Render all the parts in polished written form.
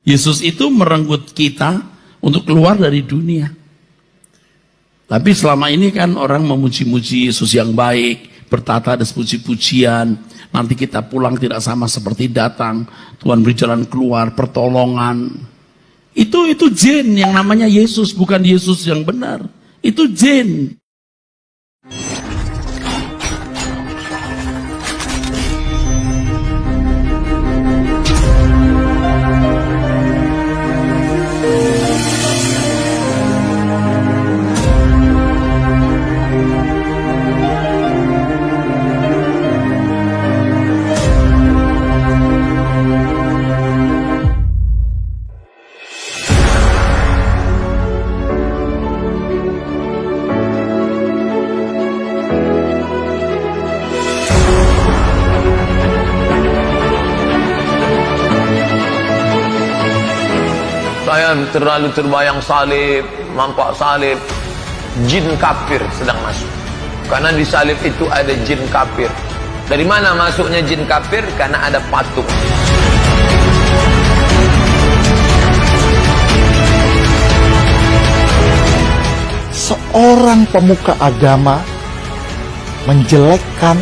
Yesus itu merenggut kita untuk keluar dari dunia. Tapi selama ini kan orang memuji-muji Yesus yang baik, bertata ada puji-pujian. Nanti kita pulang tidak sama seperti datang. Tuhan beri jalan keluar, pertolongan. Itu jin yang namanya Yesus, bukan Yesus yang benar. Itu jin. Saya terlalu terbayang salib, nampak salib, jin kafir sedang masuk. Karena di salib itu ada jin kafir. Dari mana masuknya jin kafir? Karena ada patung. Seorang pemuka agama menjelekkan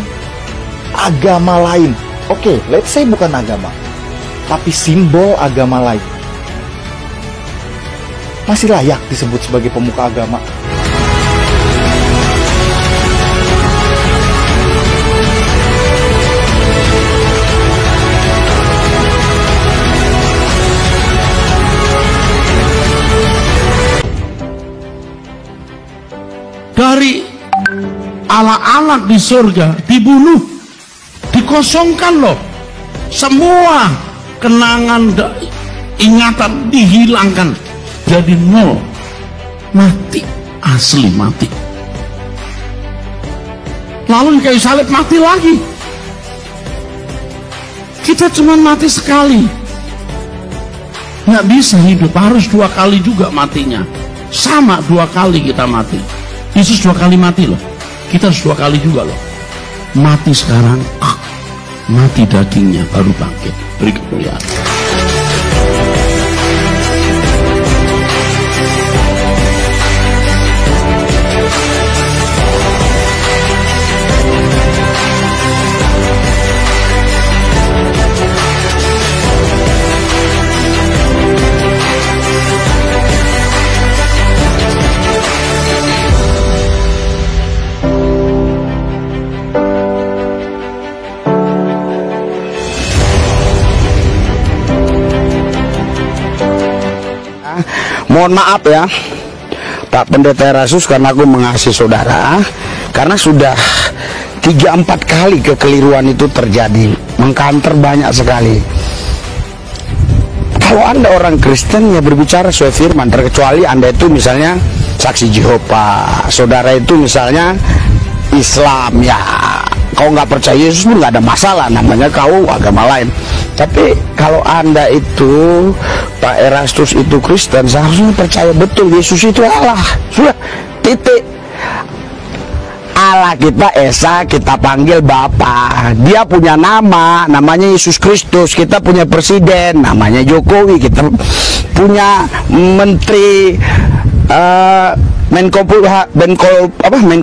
agama lain. Oke, let's say bukan agama, tapi simbol agama lain. Masih layak disebut sebagai pemuka agama. Dari anak-anak di surga dibunuh, dikosongkan loh. Semua kenangan, ingatan dihilangkan. Jadi nol, mati, asli mati. Lalu di kayu salib mati lagi. Kita cuma mati sekali, nggak bisa hidup, harus 2 kali juga matinya. Sama 2 kali kita mati. Yesus 2 kali mati loh, kita harus 2 kali juga loh. Mati sekarang, mati dagingnya baru bangkit. Beri kemuliaan. Mohon maaf ya Pak Pendeta Erastus, karena aku mengasihi saudara, karena sudah 3-4 kali kekeliruan itu terjadi, mengkanter banyak sekali. Kalau Anda orang Kristen ya berbicara sesuai firman, terkecuali Anda itu misalnya saksi Jehovah, saudara itu misalnya Islam, ya kau nggak percaya Yesus pun nggak ada masalah, namanya kau agama lain. Tapi kalau Anda itu Pak Erastus itu Kristen, seharusnya percaya betul Yesus itu Allah. Sudah, titik. Allah kita Esa, kita panggil Bapa. Dia punya nama, namanya Yesus Kristus. Kita punya presiden, namanya Jokowi. Kita punya menteri Menko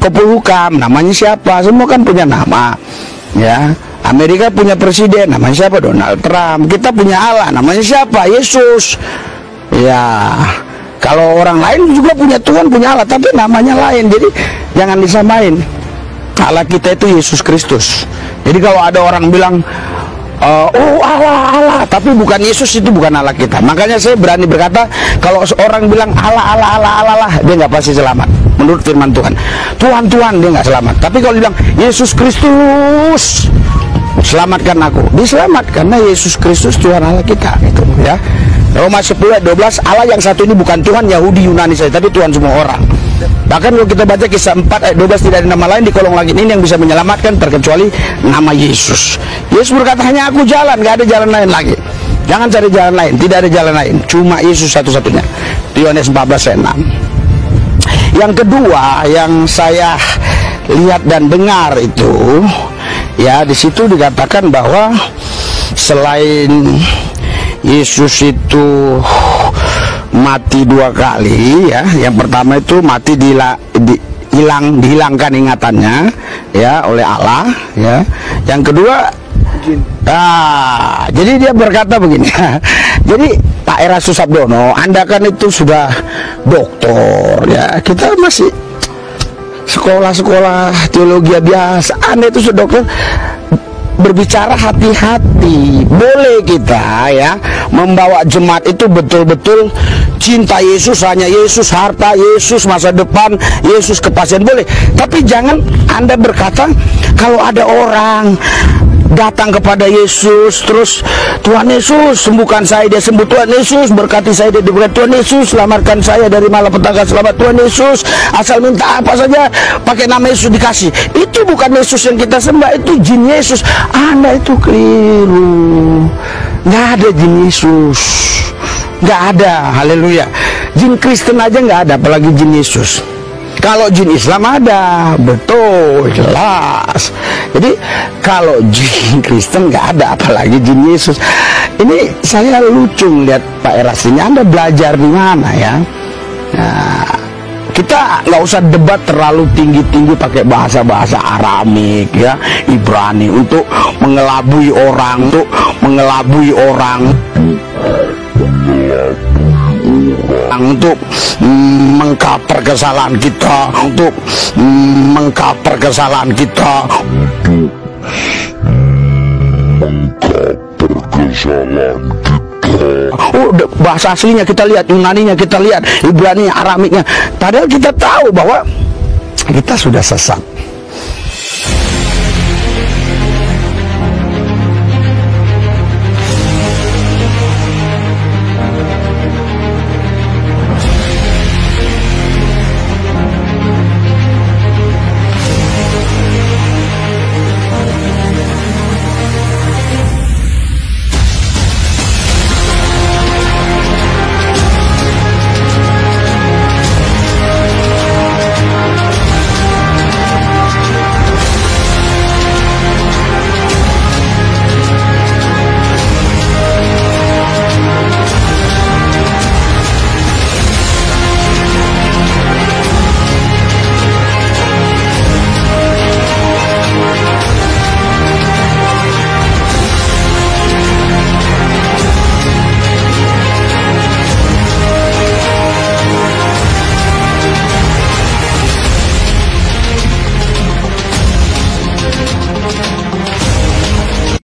Polhukam, namanya siapa? Semua kan punya nama, ya. Amerika punya presiden, namanya siapa? Donald Trump. Kita punya Allah, namanya siapa? Yesus. Ya, kalau orang lain juga punya Tuhan, punya Allah, tapi namanya lain. Jadi jangan disamain. Allah kita itu Yesus Kristus. Jadi kalau ada orang bilang, oh Allah, tapi bukan Yesus, itu bukan Allah kita. Makanya saya berani berkata, kalau seorang bilang Allah, dia nggak pasti selamat. Menurut firman Tuhan, Tuhan, dia nggak selamat. Tapi kalau bilang Yesus Kristus, selamatkan aku, diselamatkan karena Yesus Kristus Tuhan Allah kita, itu ya. Roma 10:12, Allah yang satu ini bukan Tuhan Yahudi Yunani saja, tapi Tuhan semua orang. Bahkan kalau kita baca Kisah 4:12, tidak ada nama lain di kolong langit ini yang bisa menyelamatkan terkecuali nama Yesus. Yesus berkata, hanya aku jalan, nggak ada jalan lain lagi. Jangan cari jalan lain, tidak ada jalan lain, cuma Yesus satu-satunya. Yohanes 14:6. Yang kedua yang saya lihat dan dengar itu, ya di situ dikatakan bahwa selain Yesus itu mati 2 kali ya. Yang pertama itu mati dihilangkan ingatannya ya oleh Allah ya. Yang kedua jadi dia berkata begini. Jadi Pak Erastus Sabdono, Anda kan itu sudah doktor ya, kita masih sekolah-sekolah teologi biasa. Anda itu sudah dokter, berbicara hati-hati. Boleh kita ya membawa jemaat itu betul-betul cinta Yesus, hanya Yesus, harta Yesus, masa depan Yesus, kepastian, boleh. Tapi jangan Anda berkata kalau ada orang datang kepada Yesus terus, Tuhan Yesus sembuhkan saya, dia sembuh, Tuhan Yesus berkati saya, dia diberkati, Tuhan Yesus selamatkan saya dari malapetaka, selamat Tuhan Yesus, asal minta apa saja pakai nama Yesus dikasih. Itu bukan Yesus yang kita sembah, itu jin Yesus. Anda itu keliru. Nggak ada jin Yesus, nggak ada. Haleluya. Jin Kristen aja nggak ada, apalagi jin Yesus. Kalau jin Islam ada, betul, jelas. Jadi kalau jin Kristen nggak ada, apalagi jin Yesus. Ini saya lucu lihat Pak Eras ini. Anda belajar di mana ya? Nah, kita nggak usah debat terlalu tinggi-tinggi pakai bahasa-bahasa Aramik ya, Ibrani untuk mengelabui orang, untuk mengcover kesalahan kita, Oh, bahasa aslinya kita lihat, Yunaninya kita lihat, Ibrani, Aramiknya. Padahal kita tahu bahwa kita sudah sesat.